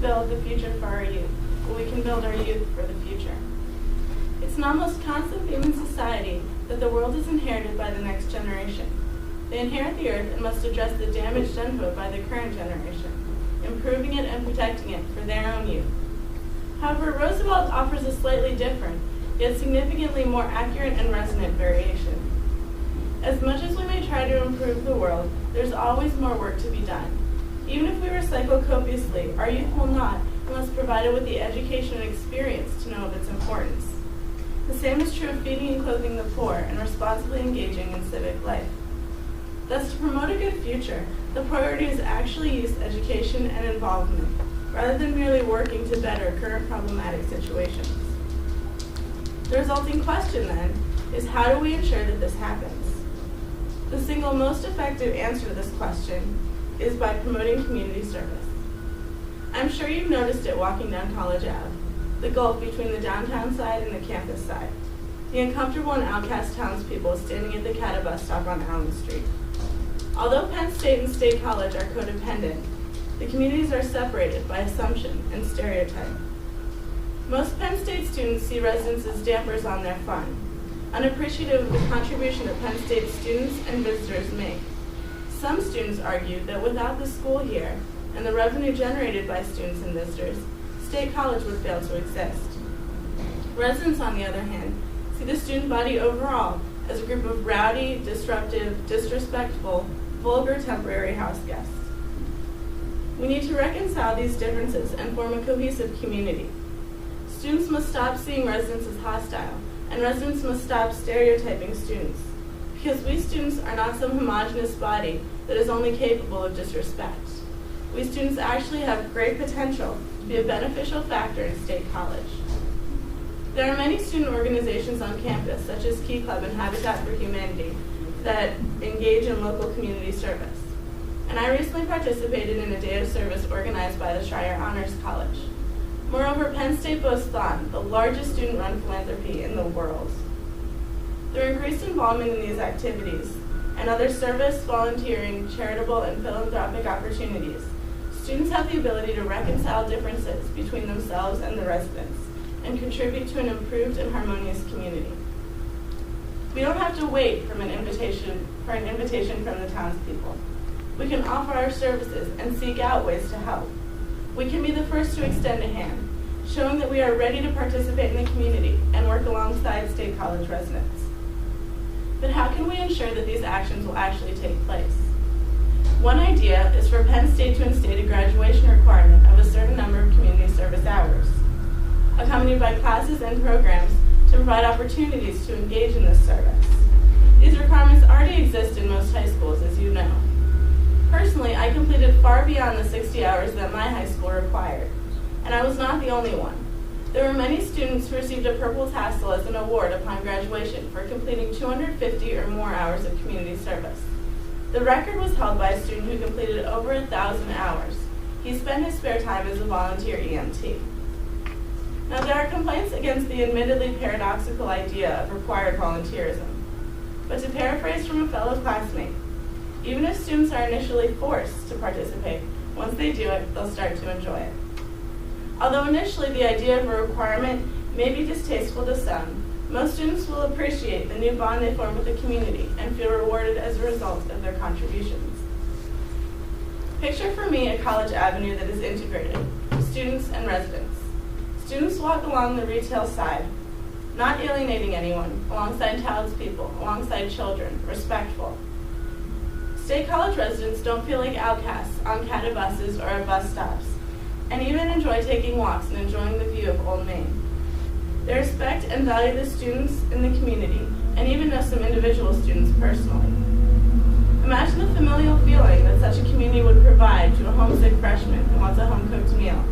build the future for our youth, but we can build our youth for the future. It's an almost constant theme in society that the world is inherited by the next generation. They inherit the earth and must address the damage done to it by the current generation, improving it and protecting it for their own youth. However, Roosevelt offers a slightly different, yet significantly more accurate and resonant variation. As much as we may try to improve the world, there's always more work to be done. Even if we recycle copiously, our youth will not unless provided with the education and experience to know of its importance. The same is true of feeding and clothing the poor and responsibly engaging in civic life. Thus, to promote a good future, the priority is actually youth education and involvement, rather than merely working to better current problematic situations. The resulting question, then, is how do we ensure that this happens? The single most effective answer to this question is by promoting community service. I'm sure you've noticed it walking down College Ave, the gulf between the downtown side and the campus side, the uncomfortable and outcast townspeople standing at the CATA bus stop on Allen Street. Although Penn State and State College are codependent, the communities are separated by assumption and stereotype. Most Penn State students see residents as dampers on their fun, unappreciative of the contribution that Penn State students and visitors make. Some students argue that without the school here and the revenue generated by students and visitors, State College would fail to exist. Residents, on the other hand, see the student body overall as a group of rowdy, disruptive, disrespectful, vulgar temporary house guests. We need to reconcile these differences and form a cohesive community. Students must stop seeing residents as hostile, and residents must stop stereotyping students, because we students are not some homogeneous body that is only capable of disrespect. We students actually have great potential to be a beneficial factor in State College. There are many student organizations on campus, such as Key Club and Habitat for Humanity, that engage in local community service. And I recently participated in a day of service organized by the Schreier Honors College. Moreover, Penn State boasts Thon, the largest student-run philanthropy in the world. Through increased involvement in these activities and other service, volunteering, charitable, and philanthropic opportunities, students have the ability to reconcile differences between themselves and the residents and contribute to an improved and harmonious community. We don't have to wait for an invitation from the townspeople. We can offer our services and seek out ways to help. We can be the first to extend a hand, showing that we are ready to participate in the community and work alongside State College residents. But how can we ensure that these actions will actually take place? One idea is for Penn State to instate a graduation requirement of a certain number of community service hours, accompanied by classes and programs to provide opportunities to engage in this service. These requirements already exist in most high schools, as you know. Personally, I completed far beyond the 60 hours that my high school required, and I was not the only one. There were many students who received a Purple Tassel as an award upon graduation for completing 250 or more hours of community service. The record was held by a student who completed over 1,000 hours. He spent his spare time as a volunteer EMT. Now, there are complaints against the admittedly paradoxical idea of required volunteerism. But to paraphrase from a fellow classmate, even if students are initially forced to participate, once they do it, they'll start to enjoy it. Although initially the idea of a requirement may be distasteful to some, most students will appreciate the new bond they form with the community and feel rewarded as a result of their contributions. Picture for me a college avenue that is integrated, students and residents. Students walk along the retail side, not alienating anyone, alongside townspeople, alongside children, respectful. State College residents don't feel like outcasts on CATA buses or at bus stops, and even enjoy taking walks and enjoying the view of Old Main. They respect and value the students in the community, and even know some individual students personally. Imagine the familial feeling that such a community would provide to a homesick freshman who wants a home-cooked meal,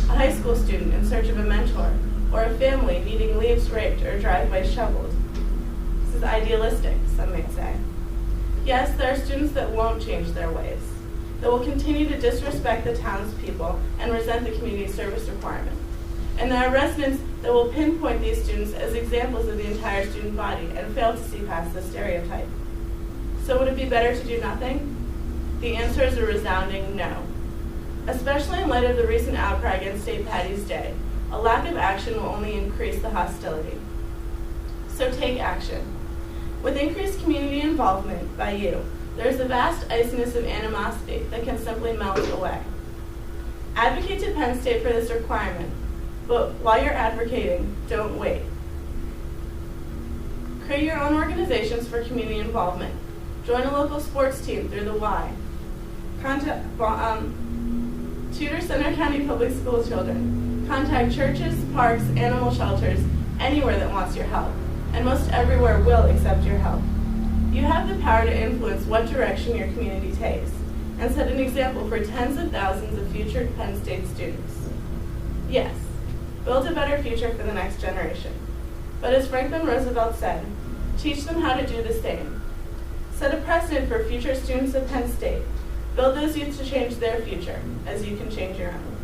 a high school student in search of a mentor, or a family needing leaves raked or driveways shoveled. This is idealistic, some may say. Yes, there are students that won't change their ways, that will continue to disrespect the townspeople and resent the community service requirement. And there are residents that will pinpoint these students as examples of the entire student body and fail to see past the stereotype. So would it be better to do nothing? The answer is a resounding no. Especially in light of the recent outcry against St. Patty's Day, a lack of action will only increase the hostility. So take action. With increased community involvement by you, there is a vast iciness of animosity that can simply melt away. Advocate to Penn State for this requirement, but while you're advocating, don't wait. Create your own organizations for community involvement. Join a local sports team through the Y. Tutor Center County Public School children. Contact churches, parks, animal shelters, anywhere that wants your help, and most everywhere will accept your help. You have the power to influence what direction your community takes, and set an example for tens of thousands of future Penn State students. Yes, build a better future for the next generation. But as Franklin Roosevelt said, teach them how to do the same. Set a precedent for future students of Penn State. Build those youth to change their future, as you can change your own.